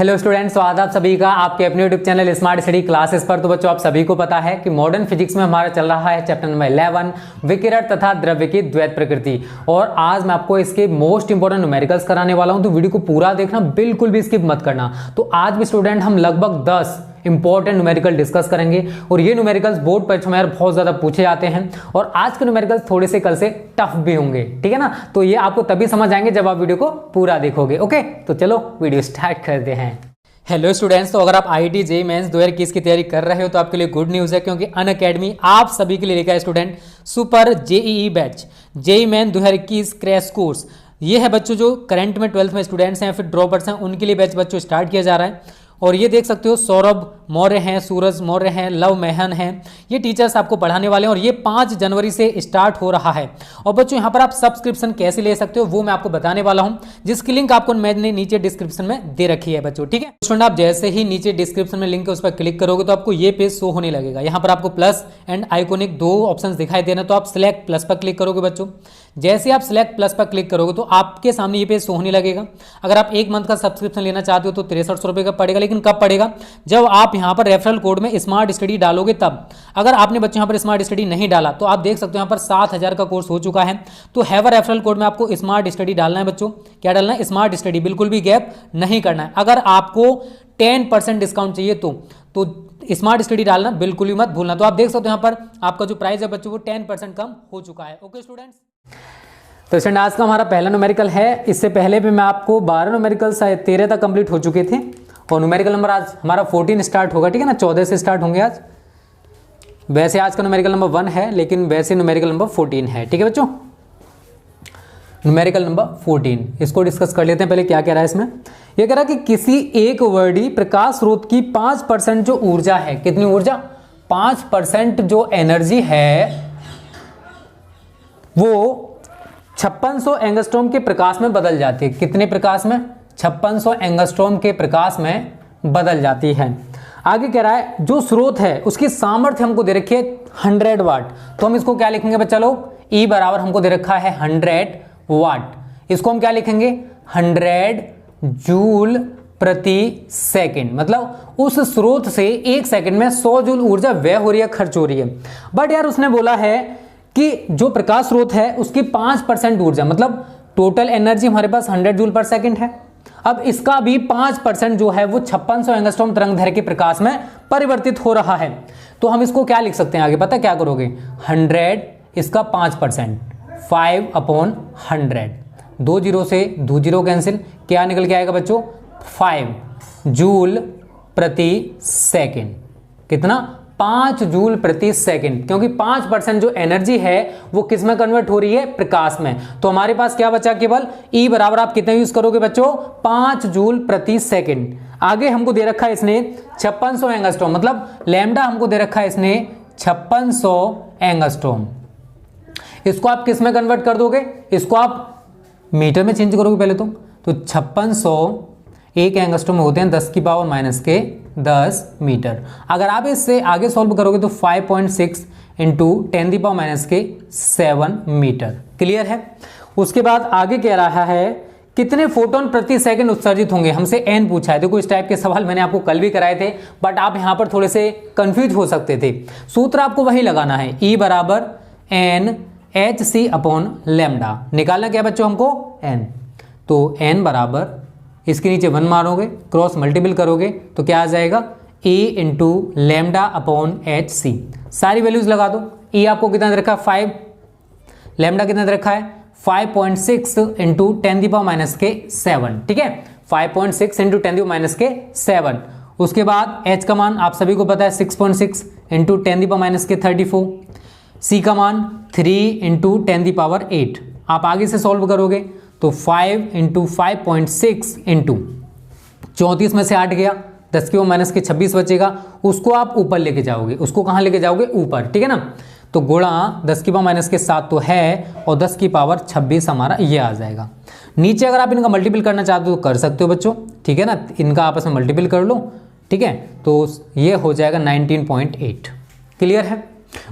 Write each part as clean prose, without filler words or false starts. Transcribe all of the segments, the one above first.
Hello students, स्वागत है आप सभी का आपके अपने YouTube channel smart study classes पर। तो बच्चों, आप सभी को पता है कि मॉडर्न फिजिक्स में हमारा चल रहा है चैप्टर नंबर 11 विकिरण तथा द्रव्य की द्वैत प्रकृति। और आज मैं आपको इसके मोस्ट इंपोर्टेंट न्यूमेरिकल्स कराने वाला हूं, तो वीडियो को पूरा देखना, बिल्कुल भी स्किप मत करना। तो आज भी स्टूडेंट हम लगभग 10 इंपॉर्टेंट न्यूमेरिकल डिस्कस करेंगे और ये न्यूमेरिकल्स बोर्ड परीक्षा में यार बहुत ज्यादा पूछे जाते हैं और आज के न्यूमेरिकल्स थोड़े से कल से टफ भी होंगे, ठीक है ना। तो ये आपको तभी समझ आएंगे जब आप वीडियो को पूरा देखोगे। ओके, तो चलो वीडियो स्टार्ट करते हैं। हेलो स्टूडेंट्स, तो अगर आप आईआईटी जेईई मेंस 2021 की तैयारी कर रहे हो तो आपके लिए गुड न्यूज़ है, क्योंकि अनअकैडमी आप सभी के लिए लेकर है student super JEE batch JEE main 2021 crash course. ये है बच्चों जो करंट में 12th में स्टूडेंट्स हैं, फिर ड्रॉपर्स हैं, उनके लिए बैच बच्चों स्टार्ट किया जा रहा है। और ये देख सकते हो सौरभ मौर्य हैं, सूरज मौर्य हैं, लव मेहन हैं, ये टीचर्स आपको पढ़ाने वाले हैं और ये 5 जनवरी से स्टार्ट हो रहा है। और बच्चों यहाँ पर आप सब्सक्रिप्शन कैसे ले सकते हो वो मैं आपको बताने वाला हूँ, जिसकी लिंक आपको मैंने नीचे डिस्क्रिप्शन में दे रखी है बच्चों, ठीक है। स्टूडेंट, आप जैसे ही नीचे डिस्क्रिप्शन में लिंक है उस पर क्लिक करोगे तो आपको ये पेज शो होने लगेगा। यहाँ पर आपको प्लस एंड आइकोनिक 2 ऑप्शन दिखाई दे रहे हैं, तो आप सिलेक्ट प्लस पर क्लिक करोगे बच्चों। जैसे आप सिलेक्ट प्लस पर क्लिक करोगे तो आपके सामने ये पेज शो होने लगेगा। अगर आप 1 मंथ का सब्सक्रिप्शन लेना चाहते हो तो 6300 रुपये का पड़ेगा, लेकिन कब पड़ेगा? जब आप यहाँ पर रेफरल कोड में स्मार्ट स्टडी डालोगे तब। अगर आपने बच्चों यहाँ पर स्मार्ट स्टडी नहीं डाला तो आप देख सकते हो यहाँ पर 7000 का कोर्स हो चुका है। तो हैव अ रेफरल कोड में आपको स्मार्ट स्टडी डालना है बच्चों। क्या डालना है? स्मार्ट स्टडी, बिल्कुल भी गैप नहीं करना है। अगर आपको 10% डिस्काउंट चाहिए तो स्मार्ट स्टडी डालना बिल्कुल भी मत भूलना। तो आप देख सकते हो यहाँ पर आपका जो प्राइस है बच्चों वो 10% कम हो चुका है। ओके स्टूडेंट्स, तो स्टूडेंट आज का हमारा पहला न्यूमेरिकल है। इससे पहले भी मैं आपको 12 न्यूमेरिकल 13 तक कंप्लीट हो चुके थे और न्यूमेरिकल नंबर आज हमारा 14 स्टार्ट होगा, ठीक है ना। 14 से स्टार्ट होंगे आज। वैसे आज का न्यूमेरिकल नंबर 1 है, लेकिन वैसे न्यूमेरिकल नंबर 14 है, ठीक है बच्चों। न्यूमेरिकल नंबर 14 इसको डिस्कस कर लेते हैं। पहले क्या कह रहा है इसमें? यह कह रहा है कि किसी एक वर्डी प्रकाश स्रोत की 5% जो ऊर्जा है, कितनी ऊर्जा? 5% जो एनर्जी है वो 5600 एंगस्ट्रॉम के प्रकाश में बदल जाती है। कितने प्रकाश में? 5600 एंगस्ट्रॉम के प्रकाश में बदल जाती है। आगे कह रहा है जो स्रोत है उसकी सामर्थ्य हमको दे रखी है 100 वाट। तो हम इसको क्या लिखेंगे बच्चा लोग? E बराबर हमको दे रखा है 100 वाट। इसको हम क्या लिखेंगे? 100 जूल प्रति सेकंड। मतलब उस स्रोत से 1 सेकंड में 100 जूल ऊर्जा व्यय हो रही है, खर्च हो रही है। बट यार उसने बोला है कि जो प्रकाश स्रोत है उसकी 5% ऊर्जा, मतलब टोटल एनर्जी हमारे पास 100 जूल पर सेकंड है। अब इसका भी 5% जो है वो 5600 एंगस्ट्रॉम तरंगदैर्घ्य के प्रकाश में परिवर्तित हो रहा है। तो हम इसको क्या लिख सकते हैं आगे? पता क्या करोगे? 100 इसका 5%, 5/100। 2 जीरो से 2 जीरो कैंसिल, क्या निकल के आएगा बच्चों? 5 जूल प्रति सेकेंड। कितना? 5 जूल प्रति सेकंड, क्योंकि 5% जो एनर्जी है वो किस में कन्वर्ट हो रही है? प्रकाश में। तो हमारे पास क्या बचा? केवल E बराबर आप कितना यूज करोगे बच्चों? 5 जूल प्रति सेकंड। आगे हमको दे रखा है इसने 5600 एंगस्ट्रॉम, मतलब लैम्डा हमको दे रखा है इसने 5600 एंगस्ट्रॉम। इसको आप किस में कन्वर्ट कर दोगे? इसको आप मीटर में चेंज करोगे पहले तो 5600 1 एंगस्ट्रॉम होते हैं 10⁻⁻10 मीटर। अगर आप इससे आगे सॉल्व करोगे तो 5.6 इंटू 10⁻⁻7 मीटर। क्लियर है? उसके बाद आगे कह रहा है कितने फोटोन प्रति सेकंड उत्सर्जित होंगे। हमसे n पूछा है। देखो इस टाइप के सवाल मैंने आपको कल भी कराए थे, बट आप यहां पर थोड़े से कंफ्यूज हो सकते थे। सूत्र आपको वही लगाना है, E बराबर NHc/λ। निकालना क्या बच्चों हमको? n। तो n बराबर इसके नीचे 1 मारोगे, क्रॉस मल्टीपल करोगे तो क्या आ जाएगा? E into λ/hc। सारी वैल्यूज लगा दो। E आपको कितना दे रखा है? 5। लैम्डा कितना दे रखा है? 5.6 इंटू 10⁻⁻7, ठीक है। 5.6 इंटू 10⁻⁻7। उसके बाद h का मान आप सभी को पता है 6.6 इंटू 10⁻34। c का मान 3 इंटू 10⁸। आप आगे से सॉल्व करोगे तो 5 इंटू 5.6 इंटू 34 में से 8 गया, 10⁻⁻26 बचेगा। उसको आप ऊपर लेके जाओगे। उसको कहाँ लेके जाओगे? ऊपर, ठीक है ना। तो गुणा 10⁻⁻7 तो है और 10⁻26 हमारा ये आ जाएगा। नीचे अगर आप इनका मल्टीपल करना चाहते हो तो कर सकते हो बच्चों, ठीक है ना। इनका आपस में मल्टीपल कर लो, ठीक है। तो ये हो जाएगा 19.8। क्लियर है?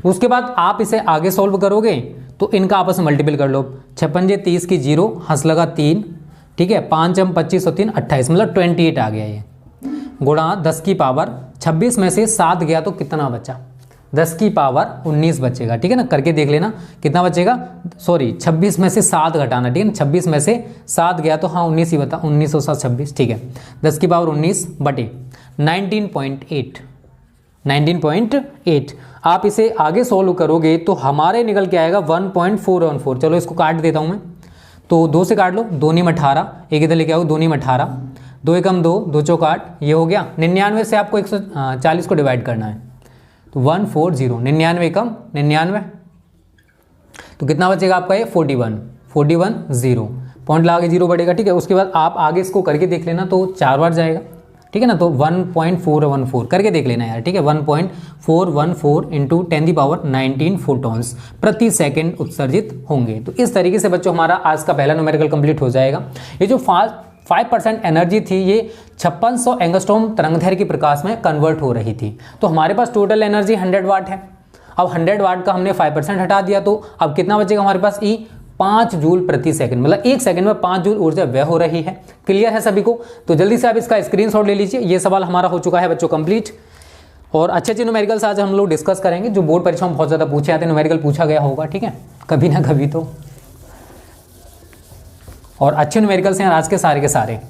उसके बाद आप इसे आगे सॉल्व करोगे तो इनका आपस में मल्टीपल कर लो। 56 30 की 0, हंस लगा 3, ठीक है। 5 हम 25 और 3 28, मतलब 28 आ गया ये, गुणा 10 की पावर 26 में से 7 गया तो कितना बचा, 10 की पावर 19 बचेगा। ठीक है ना, करके देख लेना कितना बचेगा, सॉरी 26 में से 7 घटाना, ठीक है ना, 26 में से 7 गया तो हाँ 19 ही बता, 19 और 7 26, ठीक है। 10 की पावर 19 बटे 19.8, 19.8। आप इसे आगे सॉल्व करोगे तो हमारे निकल के आएगा 1.414। चलो इसको काट देता हूँ मैं, तो 2 से काट लो, 2 नीम 18, एक इधर लेके आओ, 2 नीम 18, 2 एकम 2, 2 चौक 8, ये हो गया। 99 से आपको 140 को डिवाइड करना है, तो 140, 99 एकम 99, तो कितना बचेगा आपका ये 41, 0 पॉइंट लगा के 0 बढ़ेगा। ठीक है, उसके बाद आप आगे इसको करके देख लेना, तो 4 बार जाएगा। ठीक है ना, तो 1.414 करके देख लेना यार। ठीक है, 1.414 इंटू 10⁻19 फोटॉन्स प्रति सेकंड उत्सर्जित होंगे। तो इस तरीके से बच्चों हमारा आज का पहला न्यूमेरिकल कंप्लीट हो जाएगा। ये जो 5% एनर्जी थी ये 5600 एंगस्ट्रॉम तरंगदैर्घ्य के प्रकाश में कन्वर्ट हो रही थी। तो हमारे पास टोटल एनर्जी 100 वाट है। अब 100 वाट का हमने 5% हटा दिया, तो अब कितना बचेगा हमारे पास, ई 5 जूल प्रति सेकंड, मतलब 1 सेकंड में 5 जूल ऊर्जा व्यय हो रही है। क्लियर है सभी को? तो जल्दी से आप इसका स्क्रीनशॉट ले लीजिए। ये सवाल हमारा हो चुका है बच्चों कंप्लीट, और अच्छे अच्छे न्यूमेरिकल्स आज हम लोग डिस्कस करेंगे जो बोर्ड परीक्षा में बहुत ज़्यादा पूछे जाते हैं, न्यूमेरिकल पूछा गया होगा। ठीक है, कभी ना कभी तो, और अच्छे न्यूमेरिकल्स हैं आज के सारे।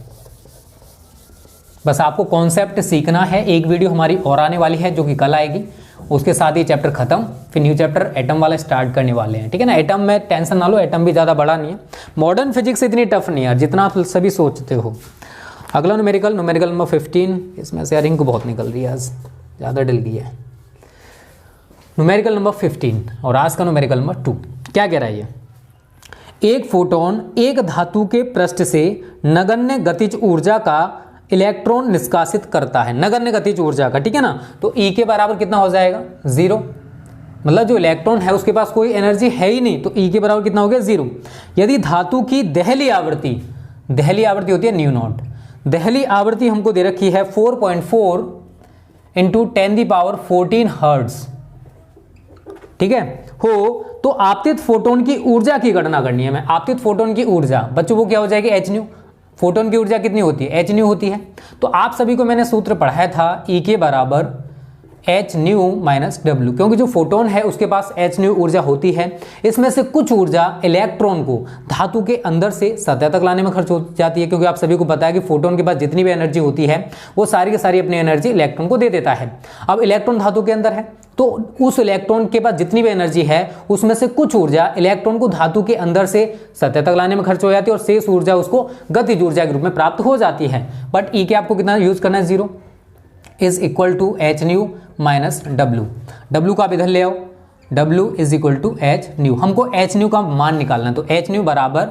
बस आपको कॉन्सेप्ट सीखना है। एक वीडियो हमारी और आने वाली है जो कि कल आएगी, उसके साथ ही चैप्टर खत्म, फिर न्यू चैप्टर एटम वाला स्टार्ट करने वाले हैं। ठीक है ना, एटम में टेंशन ना लो, एटम भी ज़्यादा बड़ा नहीं है, मॉडर्न फिजिक्स इतनी टफ नहीं है जितना आप सभी सोचते हो। अगला न्यूमेरिकल नंबर 15, इसमें से रिंग बहुत निकल रही है, आज ज़्यादा डल गई है। न्यूमेरिकल नंबर 15 और आज का न्यूमेरिकल नंबर 2 क्या कह रहा है ये, एक फोटोन एक धातु के पृष्ठ से नगण्य गतिज ऊर्जा का इलेक्ट्रॉन निष्कासित करता है, नगण्य गतिज ऊर्जा का। ठीक है ना, तो E के बराबर कितना हो जाएगा, 0, मतलब जो इलेक्ट्रॉन है उसके पास कोई एनर्जी है ही नहीं, तो E के बराबर कितना हो गया, 0। यदि धातु की दहली आवृत्ति होती है न्यू नॉट, दहली आवृत्ति हमको दे रखी है 4.4 इंटू 10⁻14 हर्ट्ज, ठीक है हो, तो आपतित फोटोन की ऊर्जा की गणना करनी है। मैं आपतित फोटोन की ऊर्जा बच्चों वो क्या हो जाएगी, एच न्यू। फोटोन की ऊर्जा कितनी होती है, एच न्यू होती है। तो आप सभी को मैंने सूत्र पढ़ाया था, ई के बराबर एच न्यू माइनस डब्ल्यू, क्योंकि जो फोटोन है उसके पास एच न्यू ऊर्जा होती है। इसमें से कुछ ऊर्जा इलेक्ट्रॉन को धातु के अंदर से सतह तक लाने में खर्च हो जाती है, क्योंकि आप सभी को पता है कि फोटोन के पास जितनी भी एनर्जी होती है वो सारी की सारी अपनी एनर्जी इलेक्ट्रॉन को दे देता है। अब इलेक्ट्रॉन धातु के अंदर है, तो उस इलेक्ट्रॉन के पास जितनी भी एनर्जी है उसमें से कुछ ऊर्जा इलेक्ट्रॉन को धातु के अंदर से सतह तक लाने में खर्च हो जाती है, और शेष ऊर्जा उसको गतिज ऊर्जा के रूप में प्राप्त हो जाती है। बट ई के आपको कितना यूज करना है, 0 is equal to H nu minus W. W को आप इधर ले आओ, W is equal to H nu. हमको एच न्यू का मान निकालना है, तो एच न्यू बराबर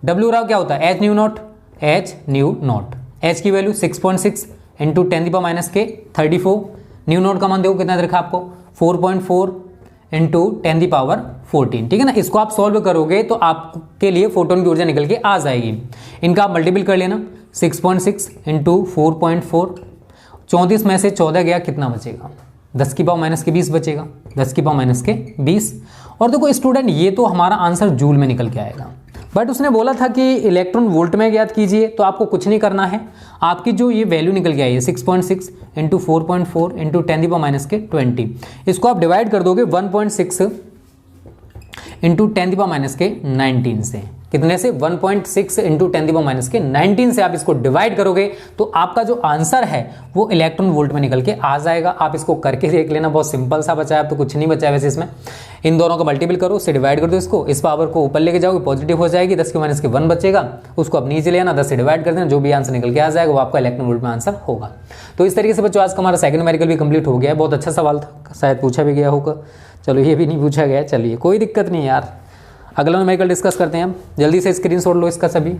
डब्ल्यू रहा क्या होता है, H new not, H new not. H की वैल्यू 6.6 इंटू 10⁻के 34, न्यू नॉट का मान देखो कितना रखा आपको, 4.4 इंटू 10⁻14। ठीक है ना, इसको आप सॉल्व करोगे तो आपके लिए फोटोन की ऊर्जा निकल के आ जाएगी। इनका आप मल्टीपल कर लेना, 6.6 इंटू 4.4, 34 में से 14 गया, कितना बचेगा, 10⁻के 20 बचेगा, 10⁻के 20। और देखो स्टूडेंट, ये तो हमारा आंसर जूल में निकल के आएगा, बट उसने बोला था कि इलेक्ट्रॉन वोल्ट में ज्ञात कीजिए, तो आपको कुछ नहीं करना है। आपकी जो ये वैल्यू निकल के आई है 6.6 इंटू 4.4 इंटू 10⁻के 20, इसको आप डिवाइड कर दोगे 1.6 इंटू 10⁻के 19 से, कितने से, 1.6 इंटू 10⁻के 19 से आप इसको डिवाइड करोगे तो आपका जो आंसर है वो इलेक्ट्रॉन वोल्ट में निकल के आ जाएगा। आप इसको करके देख लेना, बहुत सिंपल सा बचा है, अब तो कुछ नहीं बचा है वैसे इसमें। इन दोनों का मल्टीपल करो, उससे डिवाइड कर दो इसको, इस पावर को ऊपर लेके जाओगे पॉजिटिव हो जाएगी, 10⁻के 1 बचेगा, उसको आप नीचे ले आना, 10 से डिवाइड कर देना, जो भी आंसर निकल के आ जाएगा वो आपका इलेक्ट्रॉन वोल्ट में आंसर होगा। तो इस तरीके से बच्चों आज का हमारा सेकंड न्यूमेरिकल भी कंप्लीट हो गया है। बहुत अच्छा सवाल था, शायद पूछा भी गया होगा, चलो ये भी नहीं पूछा गया, चलिए कोई दिक्कत नहीं यार। अगला न्यूमेरिकल डिस्कस करते हैं हम, जल्दी से स्क्रीनशॉट लो इसका, सभी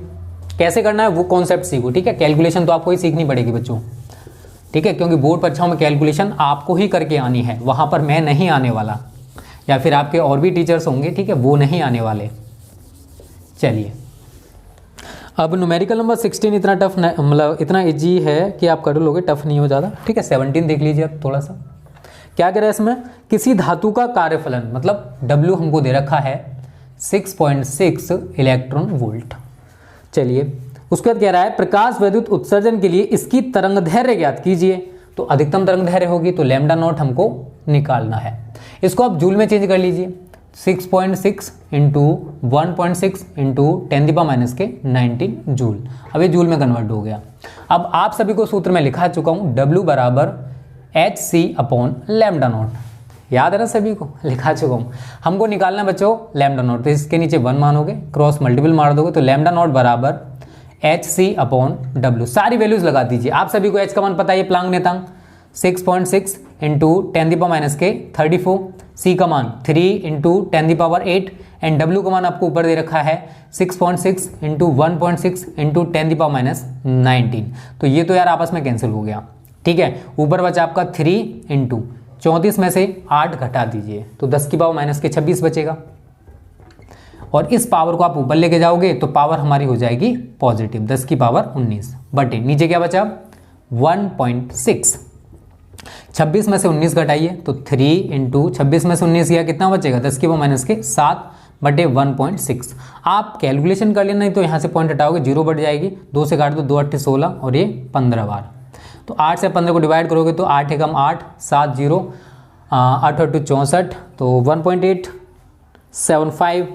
कैसे करना है वो कॉन्सेप्ट सीखो। ठीक है, कैलकुलेशन तो आपको ही सीखनी पड़ेगी बच्चों, ठीक है, क्योंकि बोर्ड परीक्षाओं में कैलकुलेशन आपको ही करके आनी है, वहाँ पर मैं नहीं आने वाला, या फिर आपके और भी टीचर्स होंगे, ठीक है, वो नहीं आने वाले। चलिए अब न्यूमेरिकल नंबर 16 इतना टफ, मतलब इतना इजी है कि आप कर लोगे, टफ नहीं हो ज़्यादा। ठीक है, 17 देख लीजिए अब थोड़ा सा, क्या कह रहा है इसमें, किसी धातु का कार्यफलन, मतलब डब्ल्यू हमको दे रखा है 6.6 इलेक्ट्रॉन वोल्ट। चलिए उसके बाद कह रहा है प्रकाश विद्युत उत्सर्जन के लिए इसकी तरंग दैर्घ्य ज्ञात कीजिए। तो अधिकतम तरंग दैर्घ्य होगी तो लैम्डा नॉट हमको निकालना है। इसको आप जूल में चेंज कर लीजिए, 6.6 इंटू 1.6 इंटू 10⁻⁻19 जूल। अब ये जूल में कन्वर्ट हो गया। अब आप सभी को सूत्र में लिखा चुका हूँ W बराबर HC/लैम्डा नॉट, याद है ना सभी को, लिखा चुका हूँ। हमको निकालना बच्चों लैम्डा नॉट, तो इसके नीचे 1 मानोगे, क्रॉस मल्टीपल मार दोगे तो लैम्डा नॉट बराबर HC/W। सारी वैल्यूज लगा दीजिए। आप सभी को H का मान पता है, ये प्लांक नियतांक 6.6 इंटू 10⁻⁻34, C का मान 3 इंटू 10⁸ एंड W का मान आपको ऊपर दे रखा है 6.6 इंटू 1.6 इंटू 10⁻19। तो ये तो यार आपस में कैंसिल हो गया, ठीक है। ऊपर बचा आपका 3 इंटू 34 में से 8 घटा दीजिए तो 10⁻⁻26 बचेगा। और इस पावर को आप ऊपर लेके जाओगे तो पावर हमारी हो जाएगी पॉजिटिव 10⁻19 बटे नीचे क्या बचा 1.6। 26 में से 19 घटाइए तो 3 इंटू 26 में से 19 किया कितना बचेगा 10⁻⁻7 बटे 1.6। आप कैलकुलेशन कर लेना, नहीं तो यहाँ से पॉइंट हटाओगे 0 बढ़ जाएगी, 2 से काट दो 2 8 16 और ये 15 बार। तो 8 से 15 को डिवाइड करोगे तो 8 एकम 8 7 0 8 8 64 तो 1.875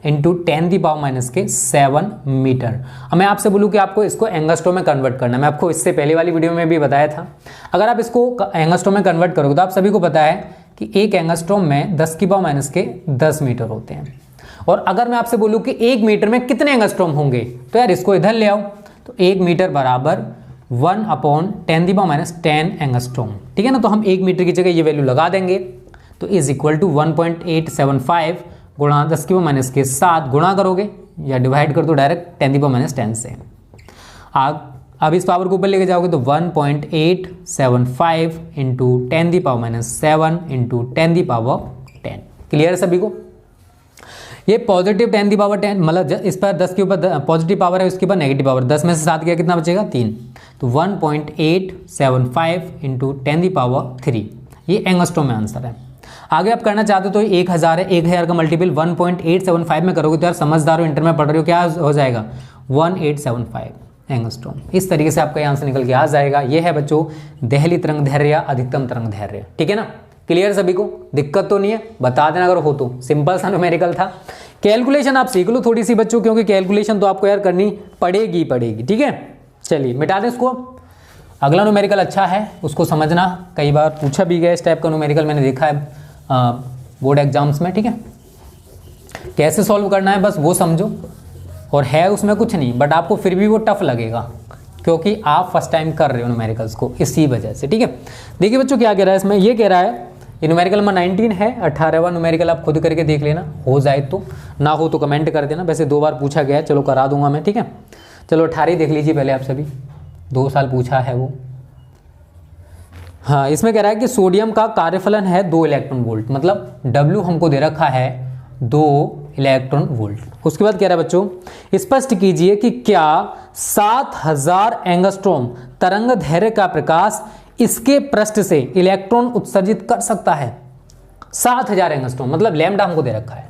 इंटू 10⁻⁷ मीटर। अब मैं आपसे बोलूँ कि आपको इसको एंगस्ट्रॉम में कन्वर्ट करना है। मैं आपको इससे पहले वाली वीडियो में भी बताया था। अगर आप इसको एंगस्ट्रॉम में कन्वर्ट करोगे तो आप सभी को पता है कि एक एंगस्ट्रॉम में 10⁻⁻10 मीटर होते हैं। और अगर मैं आपसे बोलूँ कि 1 मीटर में कितने एंगस्ट्रॉम होंगे तो यार इसको इधर ले आओ, तो 1 मीटर बराबर 1/10⁻10 एंगस्ट्रॉम, ठीक है ना। तो हम 1 मीटर की जगह ये वैल्यू लगा देंगे तो इज इक्वल टू 1.875 गुणा 10⁻⁷ गुणा करोगे या डिवाइड कर दो डायरेक्ट 10⁻10 से। अब इस पावर को ऊपर लेके जाओगे तो 1.875 इंटू 10⁻⁷ इंटू 10⁻10। क्लियर है सभी को। ये पॉजिटिव 10⁻10 मतलब इस पर 10 के ऊपर पॉजिटिव पावर है, उसके ऊपर नेगेटिव पावर, 10 में से 7 गया कितना बचेगा 3। तो 1.875 इंटू 10⁻3 ये एंगस्ट्रॉम में आंसर है। आगे आप करना चाहते हो तो 1000 है, 1000 का मल्टीपल 1.875 में करोगे तो यार समझदार हो, इंटर में पढ़ रहे हो, क्या हो जाएगा 1875 एंगस्ट्रॉम। इस तरीके से आपका आंसर निकल के आ जाएगा। ये है बच्चों देहली तरंग दैर्घ्य या अधिकतम तरंग दैर्घ्य, ठीक है ना। क्लियर सभी को, दिक्कत तो नहीं है, बता देना अगर हो तो। सिंपल सा न्यूमेरिकल था। कैलकुलेशन आप सीख लो थोड़ी सी बच्चों, क्योंकि कैलकुलेशन तो आपको यार करनी पड़ेगी, ठीक है। चलिए मिटा दें इसको। अगला न्यूमेरिकल अच्छा है, उसको समझना, कई बार पूछा भी गया इस टाइप का न्यूमेरिकल, मैंने देखा है बोर्ड एग्जाम्स में, ठीक है। कैसे सॉल्व करना है बस वो समझो, और है उसमें कुछ नहीं, बट आपको फिर भी वो टफ लगेगा क्योंकि आप फर्स्ट टाइम कर रहे हो न्यूमेरिकल्स को, इसी वजह से, ठीक है। देखिए बच्चों क्या कह रहा है इसमें, ये कह रहा है ये न्यूमेरिकल नंबर 19 है, 18वां न्यूमेरिकल आप खुद करके देख लेना, हो जाए तो, ना हो तो कमेंट कर देना। वैसे 2 बार पूछा गया है, चलो करा दूंगा मैं, ठीक है। चलो 18 देख लीजिए पहले आप सभी, 2 साल पूछा है वो। हाँ, इसमें कह रहा है कि सोडियम का कार्यफलन है 2 इलेक्ट्रॉन वोल्ट, मतलब W हमको दे रखा है 2 इलेक्ट्रॉन वोल्ट। उसके बाद कह रहा है बच्चों स्पष्ट कीजिए कि क्या 7000 एंगस्ट्रॉम तरंग दैर्घ्य का प्रकाश इसके पृष्ठ से इलेक्ट्रॉन उत्सर्जित कर सकता है। 7000 एंगस्ट्रॉम मतलब लैम्डा हमको दे रखा है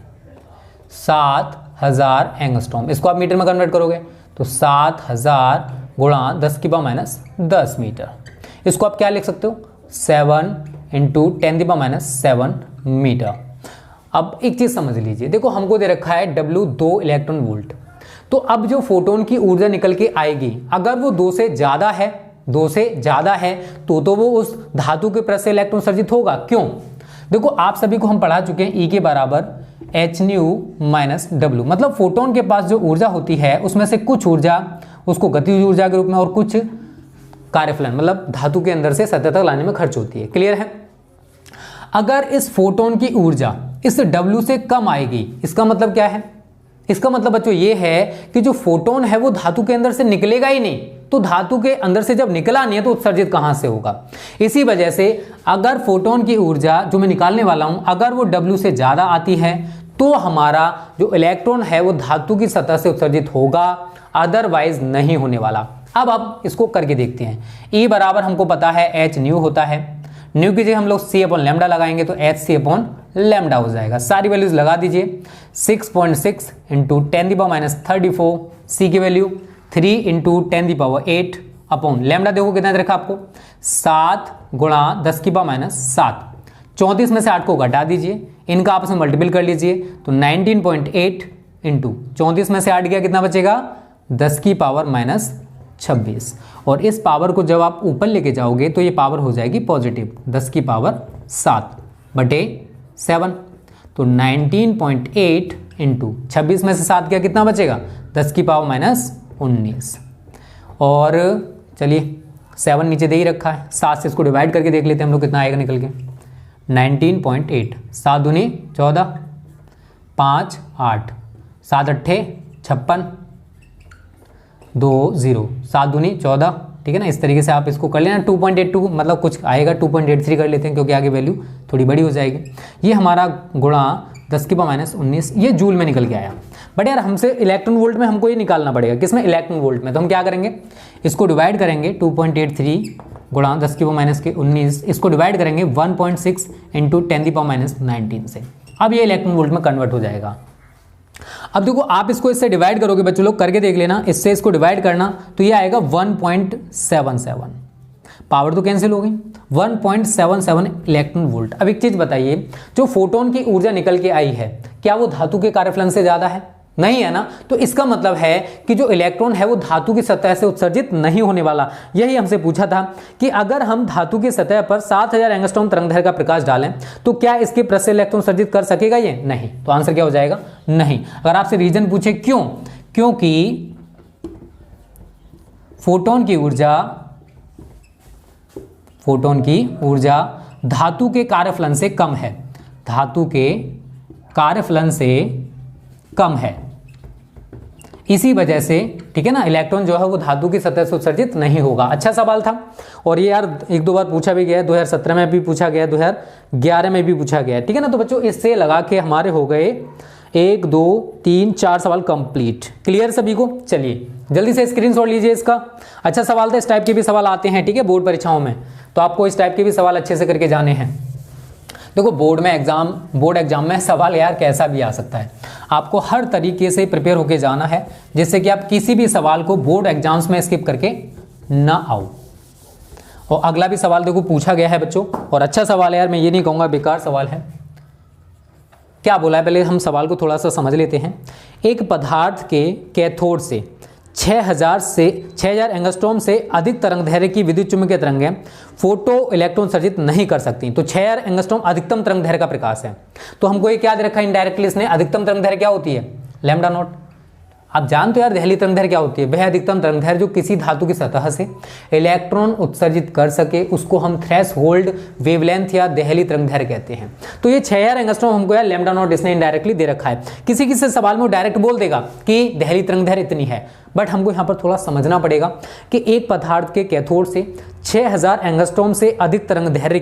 7000 एंगस्ट्रॉम। इसको आप मीटर में कन्वर्ट करोगे तो 7000 गुणा 10⁻10 मीटर। इसको आप क्या लिख सकते हो 7 इंटू 10⁻7 मीटर। अब एक चीज समझ लीजिए, देखो हमको दे रखा है W 2 इलेक्ट्रॉन वोल्ट, तो अब जो फोटोन की ऊर्जा निकल के आएगी अगर वो 2 से ज्यादा है तो वो उस धातु के पृष्ठ से इलेक्ट्रॉन उत्सर्जित होगा। क्यों? देखो आप सभी को हम पढ़ा चुके हैं E के बराबर hν-W, मतलब फोटोन के पास जो ऊर्जा होती है उसमें से कुछ ऊर्जा उसको गतिज ऊर्जा के रूप में और कुछ कार्यफलन मतलब धातु के अंदर से सतह तक लाने में खर्च होती है। क्लियर है? अगर इस फोटोन की ऊर्जा इस W से कम आएगी, इसका मतलब क्या है? इसका मतलब बच्चों ये है कि जो फोटोन है वो धातु के अंदर से निकलेगा ही नहीं, तो धातु के अंदर से जब निकला नहीं है तो उत्सर्जित कहां से होगा। इसी वजह से अगर फोटोन की ऊर्जा जो मैं निकालने वाला हूं अगर वो W से ज्यादा आती है तो हमारा जो इलेक्ट्रॉन है वो धातु की सतह से उत्सर्जित होगा, अदरवाइज नहीं होने वाला। अब आप इसको करके देखते हैं। E बराबर हमको पता है hν होता है, न्यू की जगह हम लोग c/λ लगाएंगे तो hc/λ हो जाएगा। सारी वैल्यूज लगा दीजिए 6.6 इंटू 10⁻34 C की वैल्यू 3 इंटू 10⁸ अपॉन लैम्डा देखो कितना दे रखा आपको 7 गुणा 10⁻7। 34 में से 8 को घटा दीजिए, इनका आपस में मल्टीपल कर लीजिए तो 19.8 इंटू 34 में से 8 गया कितना बचेगा 10⁻26। और इस पावर को जब आप ऊपर लेके जाओगे तो ये पावर हो जाएगी पॉजिटिव 10⁻7/7। तो 19.8 इंटू 26 में से 7 गया कितना बचेगा 10⁻19। और चलिए 7 नीचे दे ही रखा है, 7 से इसको डिवाइड करके देख लेते हैं हम लोग कितना आएगा निकल के 19.8। 7 दूनी 14, 5 8, 7 अट्ठे 56, 2 0, 7 दूनी 14। ठीक है ना, इस तरीके से आप इसको कर लेना। 2.82 मतलब कुछ आएगा 2.83 कर लेते हैं क्योंकि आगे वैल्यू थोड़ी बड़ी हो जाएगी। ये हमारा गुणा 10⁻19 ये जूल में निकल के आया। बट यार हमसे इलेक्ट्रॉन वोल्ट में हमको ये निकालना पड़ेगा, किसमें इलेक्ट्रॉन वोल्ट में। तो हम क्या करेंगे, इसको डिवाइड करेंगे 2.83 गुणा 10⁻19, इसको डिवाइड करेंगे 1.6 इंटू 10⁻19 से। अब ये इलेक्ट्रॉन वोल्ट में कन्वर्ट हो जाएगा। अब देखो आप इसको इससे डिवाइड करोगे बच्चों लोग, करके देख लेना, इससे इसको डिवाइड करना तो ये आएगा 1.77। पावर तो कैंसिल हो गई, 1.77 इलेक्ट्रॉन वोल्ट। अब एक चीज बताइए, जो फोटोन की ऊर्जा निकल के आई है क्या वो धातु के कार्यफलन से ज्यादा है? नहीं है ना। तो इसका मतलब है कि जो इलेक्ट्रॉन है वो धातु की सतह से उत्सर्जित नहीं होने वाला। यही हमसे पूछा था कि अगर हम धातु की सतह पर 7000 एंगस्ट्रॉम तरंगदैर्घ्य का प्रकाश डालें तो क्या इसके पृष्ठ से इलेक्ट्रॉन उत्सर्जित कर सकेगा ये? नहीं। तो आंसर क्या हो जाएगा? नहीं। अगर आपसे रीजन पूछे क्यों, क्योंकि फोटोन की ऊर्जा धातु के कार्यफलन से कम है, धातु के कार्यफलन से कम है। इसी वजह से ठीक है ना, इलेक्ट्रॉन जो है वो धातु की सतह से उत्सर्जित नहीं होगा। अच्छा सवाल था और ये यार एक दो बार पूछा भी गया है, 2017 में भी पूछा गया, 2011 में भी पूछा गया है। ठीक है ना। तो बच्चों इससे लगा के हमारे हो गए 1 2 3 4 सवाल कंप्लीट। क्लियर सभी को? चलिए जल्दी से स्क्रीनशॉट लीजिए इसका। अच्छा सवाल था, इस टाइप के भी सवाल आते हैं ठीक है बोर्ड परीक्षाओं में, तो आपको इस टाइप के भी सवाल अच्छे से करके जाने हैं। देखो बोर्ड एग्जाम में सवाल यार कैसा भी आ सकता है, आपको हर तरीके से प्रिपेयर होके जाना है जिससे कि आप किसी भी सवाल को बोर्ड एग्जाम्स में स्किप करके ना आओ। और अगला भी सवाल देखो पूछा गया है बच्चों, और अच्छा सवाल है यार, मैं ये नहीं कहूँगा बेकार सवाल है। क्या बोला है पहले हम सवाल को थोड़ा सा समझ लेते हैं। एक पदार्थ के कैथोड से 6000 एंगस्ट्रॉम से अधिक तरंगदैर्घ्य की विद्युत चुम्बकीय तरंगें फोटो इलेक्ट्रॉन सर्जित नहीं कर सकती। तो 6000 एंगस्ट्रॉम अधिकतम तरंगदैर्घ्य का प्रकाश है। तो हमको ये क्या दे रखा है इनडायरेक्टली इसने, अधिकतम तरंगदैर्घ्य क्या होती है? Lambda naught. आप जानते हो यार दहली तरंगदैर्घ्य क्या होती है? वह अधिकतम तरंगदैर्घ्य जो किसी धातु की सतह से इलेक्ट्रॉन उत्सर्जित कर सके उसको हम थ्रेशोल्ड वेवलेंथ या दहली तरंगदैर्घ्य कहते हैं। तो ये 6000 एंगस्ट्रॉम हमको यार लैम्डा नॉट इसने इनडायरेक्टली दे रखा है। किसी किसी सवाल में डायरेक्ट बोल देगा कि दहली तरंगदैर्घ्य इतनी है, बट हमको यहाँ पर थोड़ा समझना पड़ेगा कि एक पदार्थ के कैथोड से 6000 एंगस्ट्रॉम से अधिक तरंगदैर्घ्य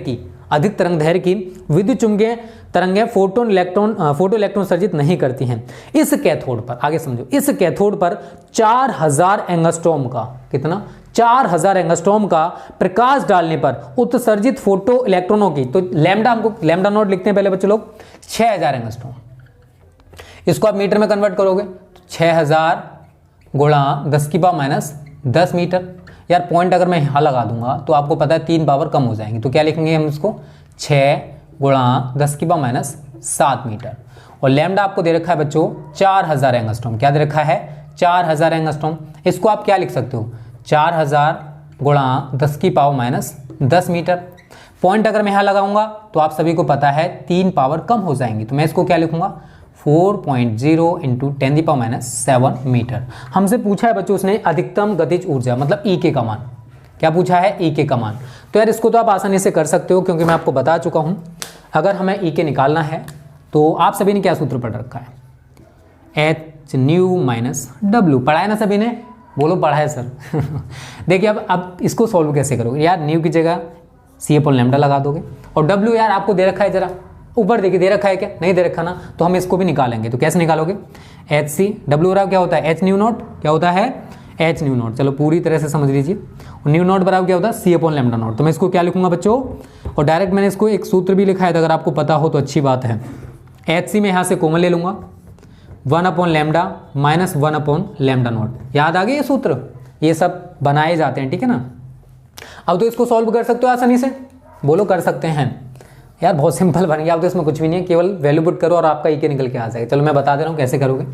की विद्युत चुम्बकीय तरंगें फोटो इलेक्ट्रॉन सर्जित नहीं करती हैं। इस कैथोड पर, आगे समझो, इस कैथोड पर 4000 एंगस्ट्रॉम का, कितना? 4000 एंगस्ट्रॉम का प्रकाश डालने पर उत्सर्जित फोटो इलेक्ट्रॉनों की, तो लैम्डा हमको लैम्डा नॉट लिखते हैं पहले बच्चे लोग, 6000 एंगस्ट्रॉम। इसको आप मीटर में कन्वर्ट करोगे तो 6000 गुणा 10⁻10 मीटर। यार पॉइंट अगर मैं यहाँ लगा दूंगा तो आपको पता है 3 पावर कम हो जाएंगी, तो क्या लिखेंगे हम इसको 6 गुणा 10⁻7 मीटर। और लैम्डा आपको दे रखा है बच्चों 4000 एंगस्ट्रॉम। क्या दे रखा है? 4000 एंगस्ट्रॉम। इसको आप क्या लिख सकते हो? 4000 गुणा 10⁻10 मीटर। पॉइंट अगर मैं यहाँ लगाऊंगा तो आप सभी को पता है 3 पावर कम हो जाएंगी, तो मैं इसको क्या लिखूंगा 4.0 इंटू 10⁻7 मीटर। हमसे पूछा है बच्चों उसने अधिकतम गतिज ऊर्जा, मतलब ई के का मान। क्या पूछा है? ई के का मान। तो यार इसको तो आप आसानी से कर सकते हो क्योंकि मैं आपको बता चुका हूं। अगर हमें ई के निकालना है तो आप सभी ने क्या सूत्र पढ़ रखा है? H nu minus W. पढ़ा है ना सभी ने? बोलो पढ़ा है सर। देखिए अब इसको सॉल्व कैसे करोगे यार, न्यू की जगह C/λ लगा दोगे, और डब्ल्यू यार आपको दे रखा है, जरा ऊपर देखिए दे रखा है क्या? नहीं दे रखा ना, तो हम इसको भी निकालेंगे। तो कैसे निकालोगे? एच सी डब्ल्यू बराबर क्या होता है? H new not. क्या होता है? H new not. चलो पूरी तरह से समझ लीजिए। और न्यू नॉट बराबर क्या होता है? C/λ not. तो मैं इसको क्या लिखूंगा बच्चों? और डायरेक्ट मैंने इसको एक सूत्र भी लिखा है, अगर आपको पता हो तो अच्छी बात है। एच सी में यहाँ से कॉमन ले लूंगा, 1 upon lambda minus 1 upon lambda naught. याद आ गया ये सूत्र, ये सब बनाए जाते हैं, ठीक है ना। अब तो इसको सॉल्व कर सकते हो आसानी से, बोलो कर सकते हैं यार, बहुत सिंपल बन गया। अब तो इसमें कुछ भी नहीं है, केवल वैल्यू पुट करो और आपका ई के निकल के आ जाएगा। चलो मैं बता दे रहा हूँ कैसे करोगे।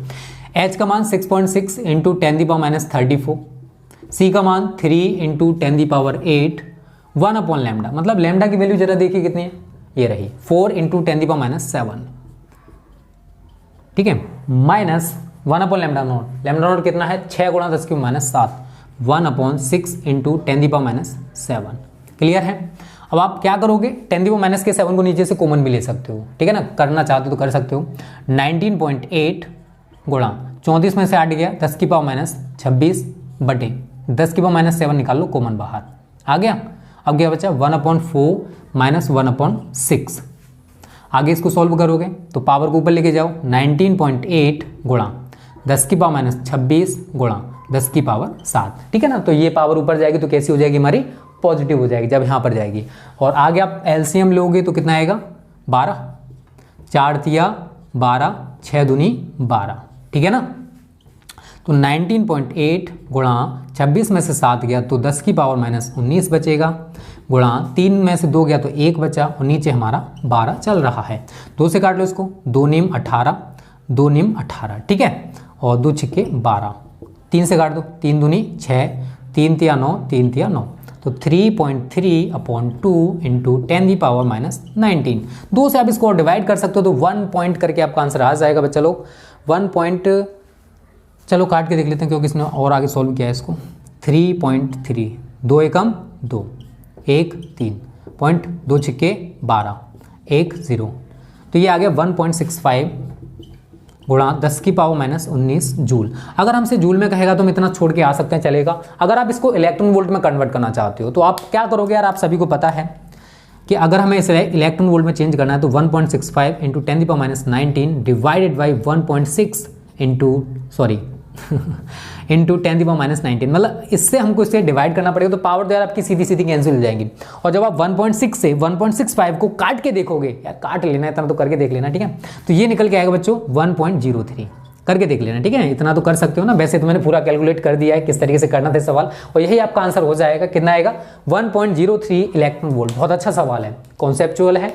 h का मान 6.6 इंटू 10⁻34, c का मान 3 इंटू 10⁸, 1 अपॉन लैम्डा, मतलब लैम्डा की वैल्यू जरा देखिए कितनी है, ये रही 4 इंटू 10⁻7, ठीक है, minus 1 upon lambda naught. Lambda naught कितना है, 6 गुणा 10⁻7, 1 अपॉन 6 इंटू 10⁻7। क्लियर है। अब आप क्या करोगे, 10⁻7 को नीचे से कॉमन भी ले सकते हो, ठीक है ना, करना चाहते हो तो कर सकते हो। 19.8 गुणा 34 में से 8 गया 10⁻26 बटे 10⁻7 निकाल लो कॉमन बाहर, आ गया। अब क्या बचा 1/4 माइनस 1/6। आगे इसको सॉल्व करोगे तो पावर को ऊपर लेके जाओ, 19.8 गुणा 10⁻26 गुणा 10⁻7, ठीक है ना। तो ये पावर ऊपर जाएगी तो कैसी हो जाएगी हमारी, पॉजिटिव हो जाएगी जब यहाँ पर जाएगी। और आगे आप एलसीएम लोगे तो कितना आएगा 12, 4 तिया 12, 6 दूनी 12, ठीक है ना। तो 19.8 गुणा 26 में से 7 गया तो 10⁻19 बचेगा, गुणा 3 में से 2 गया तो 1 बचा और नीचे हमारा 12 चल रहा है। 2 से काट लो इसको, 2 नीम 18, 2 नीम 18, ठीक है, और 2 छिक्के 12, 3 से काट दो, 3 दूनी 6, 3 तिया 9, 3 तिया 9, तो 3.3/2 इंटू 10⁻19। 2 से आप इसको डिवाइड कर सकते हो तो 1 पॉइंट करके आपका आंसर आ जाएगा बच्चा लोग। 1 पॉइंट, चलो काट के देख लेते हैं क्योंकि इसने और आगे सॉल्व किया है इसको। 3.3, 2 एकम 2, 1 3, पॉइंट 2 छिक्के 12, 1 0, तो ये आ गया 1.65 गुणा 10⁻19 जूल। अगर हमसे जूल में कहेगा तो हम इतना छोड़ के आ सकते हैं, चलेगा। अगर आप इसको इलेक्ट्रॉन वोल्ट में कन्वर्ट करना चाहते हो तो आप क्या करोगे यार, आप सभी को पता है कि अगर हमें इसे इलेक्ट्रॉन वोल्ट में चेंज करना है तो 1.65 इंटू 10⁻19 डिवाइडेड बाई 1.6 इंटू 10⁻19, मतलब इससे हमको इसे डिवाइड करना पड़ेगा तो पावर तो यार आपकी सीधी सीधी कैंसिल हो जाएगी। और जब आप 1.6 से 1.65 को काट के देखोगे, यार काट लेना है इतना तो करके देख लेना, ठीक है, तो ये निकल के आएगा बच्चों 1.03, करके देख लेना, ठीक है, इतना तो कर सकते हो ना। वैसे तो मैंने पूरा कैलकुलेट कर दिया है किस तरीके से करना था सवाल, और यही आपका आंसर हो जाएगा। कितना आएगा 1.03 इलेक्ट्रॉन वोल्ट। बहुत अच्छा सवाल है, कॉन्सेप्चुअल है,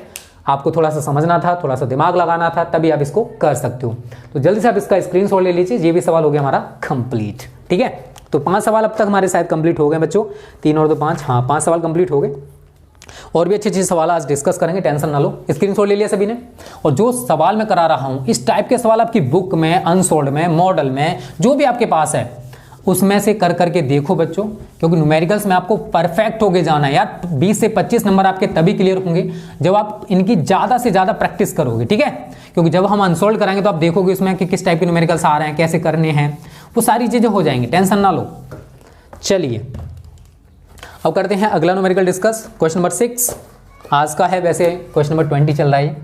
आपको थोड़ा सा समझना था, थोड़ा सा दिमाग लगाना था, तभी आप इसको कर सकते हो। तो जल्दी से आप इसका स्क्रीनशॉट ले लीजिए। ये भी सवाल हो गया हमारा कंप्लीट, ठीक है। तो 5 सवाल अब तक हमारे शायद कंप्लीट हो गए बच्चों, 3 और 2 5, हाँ 5 सवाल कंप्लीट हो गए। और भी अच्छे अच्छे सवाल आज डिस्कस करेंगे, टेंशन ना लो। स्क्रीनशॉट ले लिया सभी ने। और जो सवाल मैं करा रहा हूँ इस टाइप के सवाल आपकी बुक में, अनसोल्ड में, मॉडल में, जो भी आपके पास है उसमें से कर करके देखो बच्चों, क्योंकि न्यूमेरिकल्स में आपको परफेक्ट होके जाना है यार। 20 से 25 नंबर आपके तभी क्लियर होंगे जब आप इनकी ज़्यादा से ज़्यादा प्रैक्टिस करोगे, ठीक है। क्योंकि जब हम अनसोल्ड कराएंगे तो आप देखोगे उसमें कि किस टाइप के न्यूमेरिकल्स आ रहे हैं, कैसे करने हैं, वो सारी चीज़ें हो जाएंगी, टेंशन ना लो। चलिए अब करते हैं अगला न्यूमेरिकल डिस्कस। क्वेश्चन नंबर 6 आज का है, वैसे क्वेश्चन नंबर 20 चल रहा है,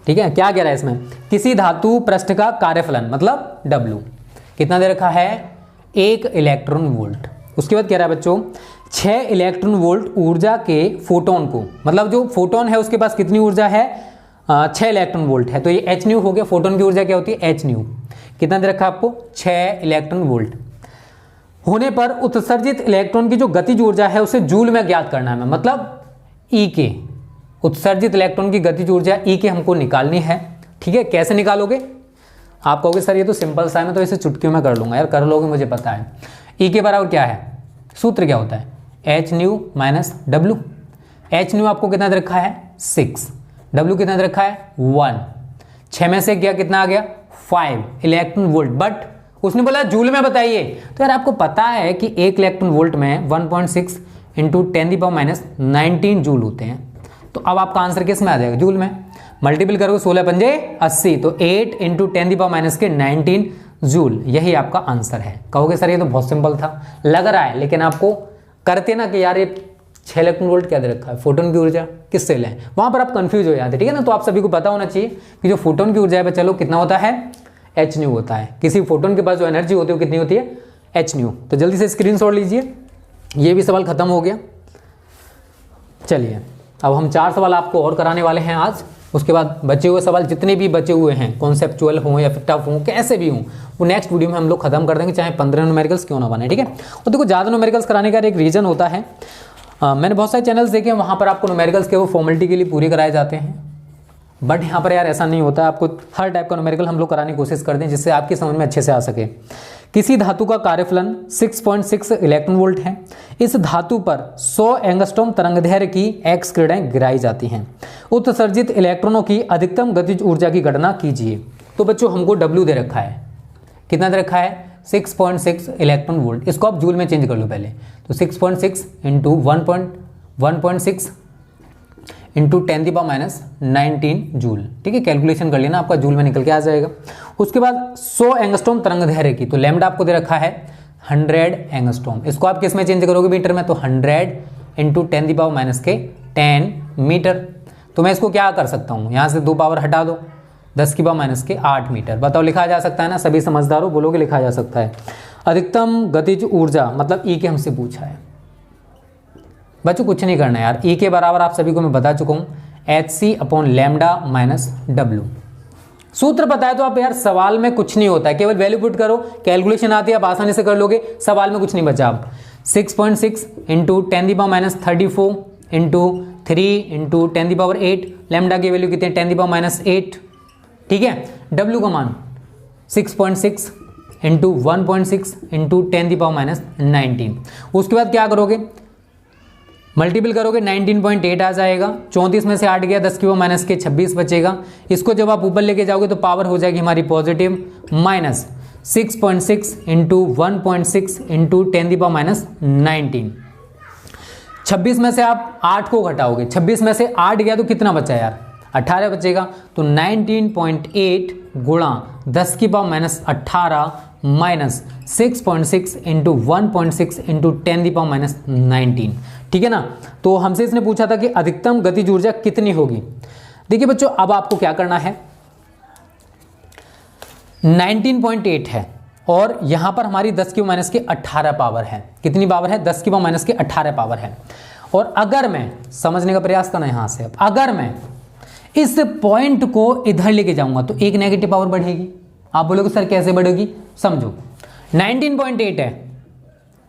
ठीक है। क्या कह रहा है इसमें, किसी धातु पृष्ठ का कार्यफलन मतलब W कितना दे रखा है, 1 इलेक्ट्रॉन वोल्ट। उसके बाद कह रहा है बच्चों 6 इलेक्ट्रॉन वोल्ट ऊर्जा के फोटोन को, मतलब जो फोटोन है उसके पास कितनी ऊर्जा है, 6 इलेक्ट्रॉन वोल्ट है, तो ये h न्यू हो गया। फोटोन की ऊर्जा क्या होती है, h न्यू। कितना दे रखा है आपको, 6 इलेक्ट्रॉन वोल्ट होने पर उत्सर्जित इलेक्ट्रॉन की जो गतिज ऊर्जा है उसे जूल में ज्ञात करना है, मतलब E के, उत्सर्जित इलेक्ट्रॉन की गतिज ऊर्जा E के हमको निकालनी है, ठीक है। कैसे निकालोगे, आप कहोगे सर ये तो सिंपल सा है, मैं तो इसे चुटकियों में कर लूंगा। यार कर लोगे, मुझे पता है। E के बराबर क्या है, सूत्र क्या होता है, h nu minus W। h new आपको कितना दे रखा है 6, W कितना दे रखा है 1, 6 में से क्या कितना आ गया 5 इलेक्ट्रॉन वोल्ट, बट उसने बोला जूल में बताइए। तो यार आपको पता है कि 1 इलेक्ट्रॉन वोल्ट में 1.6 इंटू 10⁻19 जूल होते हैं। तो अब आपका आंसर किस में आ जाएगा, जूल में। मल्टीपल करोगे 16 पंजे 80, तो 8 इंटू 10⁻19 जूल, यही आपका आंसर है। कहोगे सर ये तो बहुत सिंपल था, लग रहा है, लेकिन आपको करते ना कि यार ये 6 इलेक्ट्रॉन वोल्ट क्या दे रखा है, फोटोन की ऊर्जा किससे लें, वहां पर आप कंफ्यूज हो जाते, ठीक है ना। तो आप सभी को पता होना चाहिए कि जो फोटोन की ऊर्जा है चलो कितना होता है, h न्यू होता है। किसी फोटोन के पास जो एनर्जी होती है वो कितनी होती है, h न्यू। तो जल्दी से स्क्रीनशॉट लीजिए, ये भी सवाल खत्म हो गया। चलिए अब हम 4 सवाल आपको और कराने वाले हैं आज, उसके बाद बचे हुए सवाल जितने भी बचे हुए हैं, कॉन्सेप्चुअल हों या फिर टफ हों, कैसे भी हों, वो नेक्स्ट वीडियो में हम लोग खत्म कर देंगे, चाहे 15 न्यूमेरिकल्स क्यों ना बने, ठीक है। और देखो ज़्यादा न्यूमेरिकल्स कराने का एक रीज़न होता है, मैंने बहुत सारे चैनल्स देखे हैं, वहाँ पर आपको न्यूमेरिकल्स के वो फॉर्मेलिटी के लिए पूरे कराए जाते हैं, बट यहाँ पर यार ऐसा नहीं होता। आपको हर टाइप का न्यूमेरिकल हम लोग कराने की कोशिश करते हैं जिससे आपकी समझ में अच्छे से आ सके। किसी धातु का कार्यफलन 6.6 इलेक्ट्रॉन वोल्ट है। इस धातु पर 100 एंगस्ट्रॉम तरंगदैर्घ्य की एक्स किरणें गिराई जाती हैं। उत्सर्जित इलेक्ट्रॉनों की अधिकतम गतिज ऊर्जा की गणना कीजिए। तो बच्चों हमको W दे रखा है, कितना दे रखा है 6.6 इलेक्ट्रॉन वोल्ट। इसको आप जूल में चेंज कर लो पहले, तो 6.6 इंटू 1.6 इंटू 10⁻⁹ जूल, ठीक है। कैलकुलेशन कर लेना, आपका जूल में निकल के आ जाएगा। उसके बाद 100 एंगस्ट्रॉम तरंगदैर्घ्य की, तो लैम्डा आपको दे रखा है 100 एंगस्ट्रॉम। इसको आप किस में चेंज करोगे मीटर में, तो 100 इंटू 10⁻⁻10 मीटर। तो मैं इसको क्या कर सकता हूँ, यहाँ से 2 पावर हटा दो, 10⁻⁸ मीटर। बताओ लिखा जा सकता है ना, सभी समझदार हो बोलोगे लिखा जा सकता है। अधिकतम गतिज ऊर्जा मतलब ई के हमसे पूछा है बच्चों, कुछ नहीं करना है यार। ई के बराबर आप सभी को मैं बता चुका हूँ, hc/λ-w। सूत्र पता है तो आप यार सवाल में कुछ नहीं होता है, केवल वैल्यू पुट करो, कैलकुलेशन आती है, आप आसानी से कर लोगे, सवाल में कुछ नहीं बचा। आप 6.6 इंटू 10⁻34 इंटू 3 इंटू 10⁸, लैम्डा की वैल्यू कितनी है 10⁻8, ठीक है। W का मान 6.6 इंटू 1.6 इंटू 10⁻19। उसके बाद क्या करोगे, मल्टीपल करोगे 19.8 आ जाएगा। 34 में से 8 गया, 10⁻26 बचेगा। इसको जब आप ऊपर लेके जाओगे तो पावर हो जाएगी हमारी पॉजिटिव, माइनस 6.6 इंटू 1.6 इंटू 10⁻19। 26 में से आप 8 को घटाओगे, 26 में से 8 गया तो कितना बचा यार 18 बचेगा। तो 19.8 गुणा 10⁻18 माइनस 6.6 इंटू 1.6 इंटू 10⁻19, ठीक है ना। तो हमसे इसने पूछा था कि अधिकतम गतिज ऊर्जा कितनी होगी। देखिए बच्चों अब आपको क्या करना है, 19.8 है और यहां पर हमारी 10⁻18 पावर है। कितनी पावर है, 10⁻18 पावर है। और अगर मैं समझने का प्रयास करना यहां से, अगर मैं इस पॉइंट को इधर लेके जाऊंगा तो एक नेगेटिव पावर बढ़ेगी। आप बोलोगे सर कैसे बढ़ेगी, समझो 19.8 है,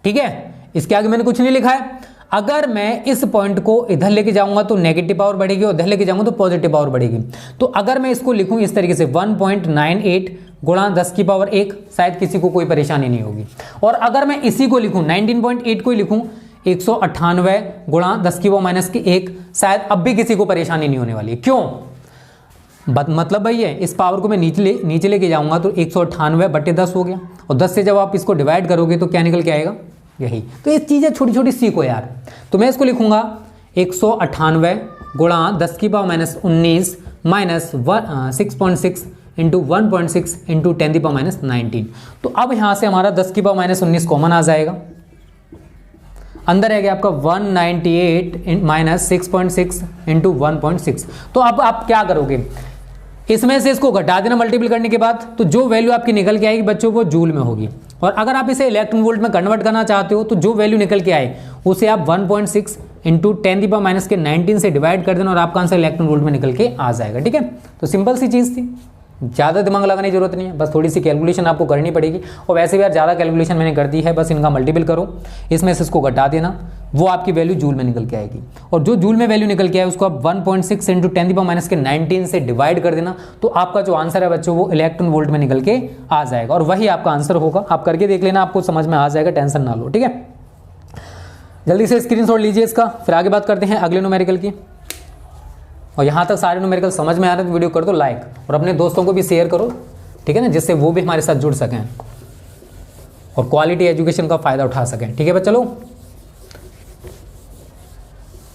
ठीक है, इसके आगे मैंने कुछ नहीं लिखा है। अगर मैं इस पॉइंट को इधर लेके जाऊंगा तो नेगेटिव पावर बढ़ेगी और इधर लेके जाऊंगा तो पॉजिटिव पावर बढ़ेगी। तो अगर मैं इसको लिखूं इस तरीके से 1.98 गुणा 10⁻1, शायद किसी को कोई परेशानी नहीं होगी। और अगर मैं इसी को लिखूं 19.8 को लिखूं 198 गुणा 10⁻1, शायद अब भी किसी को परेशानी नहीं होने वाली। क्यों, मतलब भाई है इस पावर को मैं नीचे लेके जाऊंगा तो 198/10 हो गया, और 10 से जब आप इसको डिवाइड करोगे तो क्या निकल के आएगा, यही। तो ये चीज़ें छोटी छोटी सीखो यार। तो मैं इसको लिखूंगा 198 गुणा 10⁻19 माइनस 6.6 इंटू 1.6 इंटू 10⁻19। तो अब यहाँ से हमारा 10⁻19 कॉमन आ जाएगा, अंदर रहेगा आपका 198 माइनस 6.6 इंटू 1.6। तो अब आप क्या करोगे, इसमें से इसको घटा देना मल्टीपल करने के बाद, तो जो वैल्यू आपकी निकल के आएगी बच्चों वो जूल में होगी। और अगर आप इसे इलेक्ट्रॉन वोल्ट में कन्वर्ट करना चाहते हो तो जो वैल्यू निकल के आए उसे आप 1.6 इंटू 10⁻19 से डिवाइड कर देना और आपका आंसर इलेक्ट्रॉन वोल्ट में निकल के आ जाएगा, ठीक है। तो सिंपल सी चीज़ थी, ज़्यादा दिमाग लगाने की जरूरत नहीं है, बस थोड़ी सी कैलकुलेशन आपको करनी पड़ेगी। और वैसे भी यार ज़्यादा कैलकुलेशन मैंने कर दी है, बस इनका मल्टीपल करो, इसमें से इसको घटा देना, वो आपकी वैल्यू जूल में निकल के आएगी। और जो जूल में वैल्यू निकल के आए उसको आप 1.6 इंटू 10⁻19 से डिवाइड कर देना, तो आपका जो आंसर है बच्चों वो इलेक्ट्रॉन वोल्ट में निकल के आ जाएगा और वही आपका आंसर होगा। आप करके देख लेना, आपको समझ में आ जाएगा, टेंशन ना लो, ठीक है। जल्दी से स्क्रीनशॉट लीजिए इसका, फिर आगे बात करते हैं अगले न्यूमेरिकल की। और यहाँ तक सारे न्यूमेरिकल समझ में आ रहे हैं तो वीडियो कर दो लाइक और अपने दोस्तों को भी शेयर करो, ठीक है ना, जिससे वो भी हमारे साथ जुड़ सकें और क्वालिटी एजुकेशन का फ़ायदा उठा सकें, ठीक है बच्चा। चलो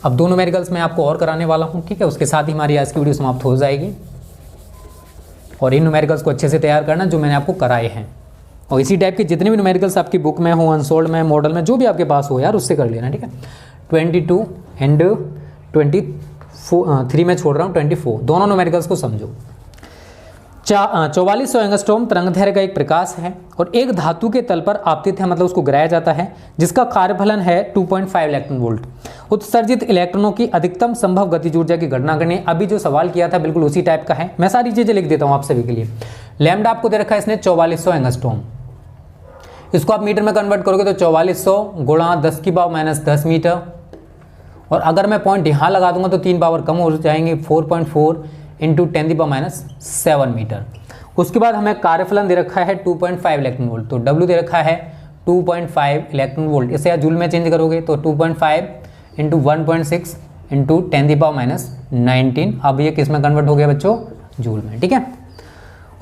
अब 2 न्यूमेरिकल्स मैं आपको और कराने वाला हूँ, ठीक है। उसके साथ ही हमारी आज की वीडियो समाप्त हो जाएगी। और इन न्यूमेरिकल्स को अच्छे से तैयार करना जो मैंने आपको कराए हैं, और इसी टाइप के जितने भी न्यूमेरिकल्स आपकी बुक में हो, अनसोल्ड में, मॉडल में, जो भी आपके पास हो यार उससे कर लेना, ठीक है। 22 एंड 23 में छोड़ रहा हूँ, 24 दोनों न्यूमेरिकल्स को समझो। 4400 एंगस्ट्रॉम तरंगदैर्घ्य का एक प्रकाश है और एक धातु के तल पर आपतित है, मतलब उसको गिराया जाता है, जिसका कार्यफलन है 2.5 इलेक्ट्रॉन वोल्ट। उत्सर्जित इलेक्ट्रॉनों की अधिकतम संभव गतिज ऊर्जा की गणना करनी। अभी जो सवाल किया था बिल्कुल उसी टाइप का है, मैं सारी चीजें लिख देता हूं आप सभी के लिए। लैम्डा आपको दे रखा है इसने 4400 एंगस्ट्रॉम, इसको आप मीटर में कन्वर्ट करोगे तो 4400 गुणा 10⁻⁻10 मीटर, और अगर मैं पॉइंट यहां लगा दूंगा तो 3 पावर कम हो जाएंगे, 4.4 इंटू 10⁻7 मीटर। उसके बाद हमें कार्यफलन दे रखा है 2.5 इलेक्ट्रॉन वोल्ट, तो W दे रखा है 2.5 इलेक्ट्रॉन वोल्ट, इसे आप जूल में चेंज करोगे तो 2.5 इंटू 1.6 इंटू 10⁻19। अब ये किस में कन्वर्ट हो गया बच्चों? जूल में, ठीक है।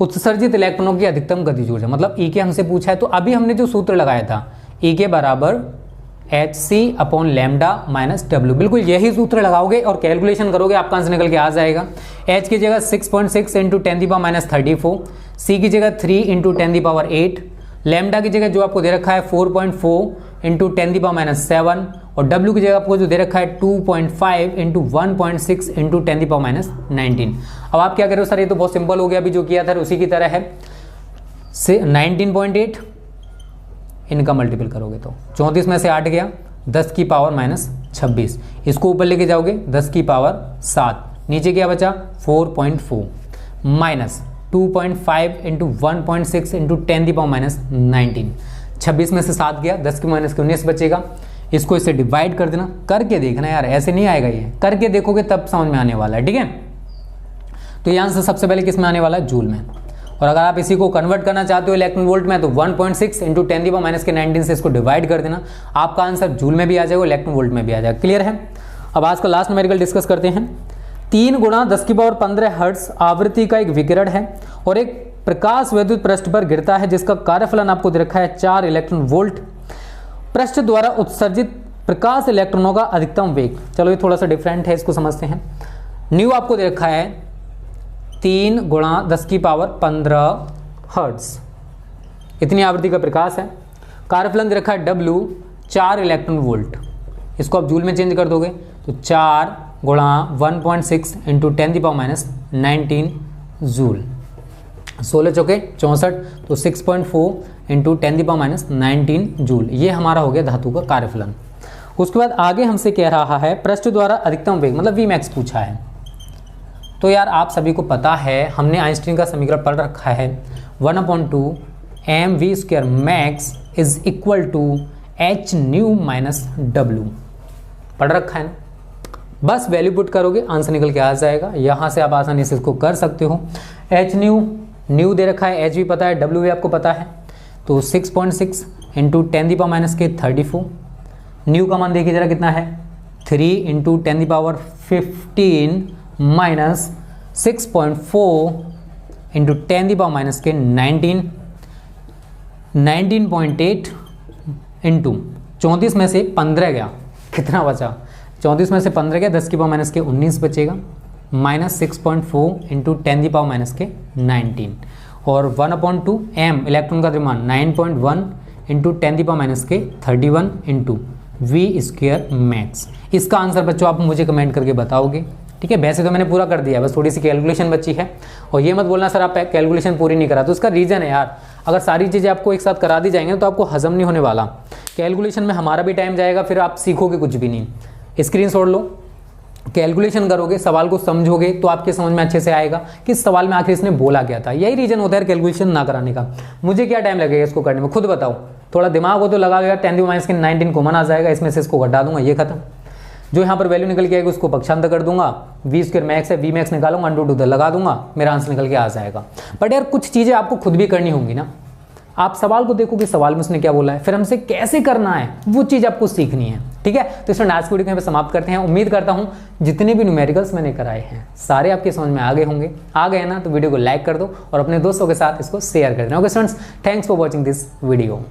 उत्सर्जित इलेक्ट्रॉनों की अधिकतम गतिज ऊर्जा, मतलब E के हमसे पूछा है, तो अभी हमने जो सूत्र लगाया था E के बराबर hc/λ-w, बिल्कुल यही सूत्र लगाओगे और कैलकुलेशन करोगे, आपका आंसर निकल के आ जाएगा। H की जगह 6.6 इंटू 10⁻34, C की जगह 3 इंटू 10⁸, लैम्डा की जगह जो आपको दे रखा है 4.4 इंटू 10⁻7, और W की जगह आपको जो दे रखा है 2.5 इंटू 1.6 इंटू 10⁻19। अब आप क्या करो सर, ये तो बहुत सिंपल हो गया, अभी जो किया था उसी की तरह है। 19.8 इनका मल्टीपल करोगे तो 34 में से 8 गया, 10⁻26, इसको ऊपर लेके जाओगे 10⁻7, नीचे क्या बचा 4.4 माइनस 2.5 इंटू 1.6 इंटू 10⁻19, 26 में से 7 गया, 10⁻19 बचेगा। इसको इससे डिवाइड कर देना, करके देखना यार, ऐसे नहीं आएगा, ये करके देखोगे तब समझ में आने वाला है, ठीक है। तो ये आंसर सबसे पहले किस में आने वाला है? जूल में। और अगर आप इसी को कन्वर्ट करना चाहते हो इलेक्ट्रॉन वोल्ट में तो 1.6 इंटू 10⁻19 से इसको डिवाइड कर देना, आपका आंसर जूल में भी आ जाएगा, इलेक्ट्रॉन वोल्ट में भी आ जाएगा। क्लियर है? अब आज का लास्ट न्यूमेरिकल डिस्कस करते हैं। 3 गुणा 10⁻15 हर्ट्ज आवृत्ति का एक विकिरण है और एक प्रकाश विद्युत पृष्ठ पर गिरता है जिसका कार्यफलन आपको दे रखा है 4 इलेक्ट्रॉन वोल्ट। पृष्ठ द्वारा उत्सर्जित प्रकाश इलेक्ट्रॉनों का अधिकतम वेग, चलो ये थोड़ा सा डिफरेंट है, इसको समझते हैं। न्यू आपको दे रखा है 3 गुणा 10⁻15 हर्ट्ज, इतनी आवृत्ति का प्रकाश है। कार्यफलन दे रखा है W 4 इलेक्ट्रॉन वोल्ट, इसको आप जूल में चेंज कर दोगे तो 4 गुणा 1.6 इंटू 10⁻19 जूल, 16 चौके 64, तो 6.4 इंटू 10⁻19 जूल, ये हमारा हो गया धातु का कार्यफलन। उसके बाद आगे हमसे कह रहा है पृष्ठ द्वारा अधिकतम वेग, मतलब Vmax पूछा है। तो यार आप सभी को पता है, हमने आइंस्टीन का समीकरण पढ़ रखा है, 1/2 mv² max is equal to h nu minus W, पढ़ रखा है ना। बस वैल्यू पुट करोगे आंसर निकल के आ जाएगा, यहाँ से आप आसानी से इसको कर सकते हो। h न्यू दे रखा है, h भी पता है, W भी आपको पता है, तो 6.6 इंटू 10⁻34, न्यू का मान देखिए जरा कितना है, 3 इंटू 10⁻15 माइनस 6.4 इंटू 10⁻19, 19.8 इंटू 34 में से 15 गया, कितना बचा, 34 में से 15 गया, 10⁻19 बचेगा, माइनस 6.4 इंटू 10⁻19, और 1/2 m इलेक्ट्रॉन का द्रव्यमान 9.1 इंटू 10⁻31 इंटू v² मैक्स। इसका आंसर बच्चों आप मुझे कमेंट करके बताओगे, ठीक है। वैसे तो मैंने पूरा कर दिया, बस थोड़ी सी कैलकुलेशन बची है, और ये मत बोलना सर आप कैलकुलेशन पूरी नहीं करा, तो उसका रीज़न है यार, अगर सारी चीज़ें आपको एक साथ करा दी जाएंगी तो आपको हजम नहीं होने वाला, कैलकुलेशन में हमारा भी टाइम जाएगा, फिर आप सीखोगे कुछ भी नहीं। स्क्रीनशॉट लो, कैलकुलेशन करोगे, सवाल को समझोगे तो आपके समझ में अच्छे से आएगा कि इस सवाल में आखिर इसने बोला क्या था। यही रीजन होता है कैलकुलेशन ना कराने का। मुझे क्या टाइम लगेगा इसको करने में, खुद बताओ, थोड़ा दिमाग हो तो लगाओ, 10⁻19 कॉमन आ जाएगा, इसमें से इसको घटा दूंगा, ये खत्म। जो यहाँ पर वैल्यू निकल के आएगी उसको पक्षांतर कर दूंगा, v² मैक्स है, v मैक्स निकालूंगा, √2 लगा दूंगा, मेरा आंसर निकल के आ जाएगा। बट यार कुछ चीज़ें आपको खुद भी करनी होंगी ना, आप सवाल को देखो कि सवाल में उसने क्या बोला है, फिर हमसे कैसे करना है वो चीज़ आपको सीखनी है, ठीक है। तो इसमें आज की वीडियो को यहाँ पे समाप्त करते हैं। उम्मीद करता हूँ जितने भी न्यूमेरिकल्स मैंने कराए हैं सारे आपके समझ में आ गए होंगे। आ गए ना तो वीडियो को लाइक कर दो और अपने दोस्तों के साथ इसको शेयर कर देना। Okay students, thanks for watching this video.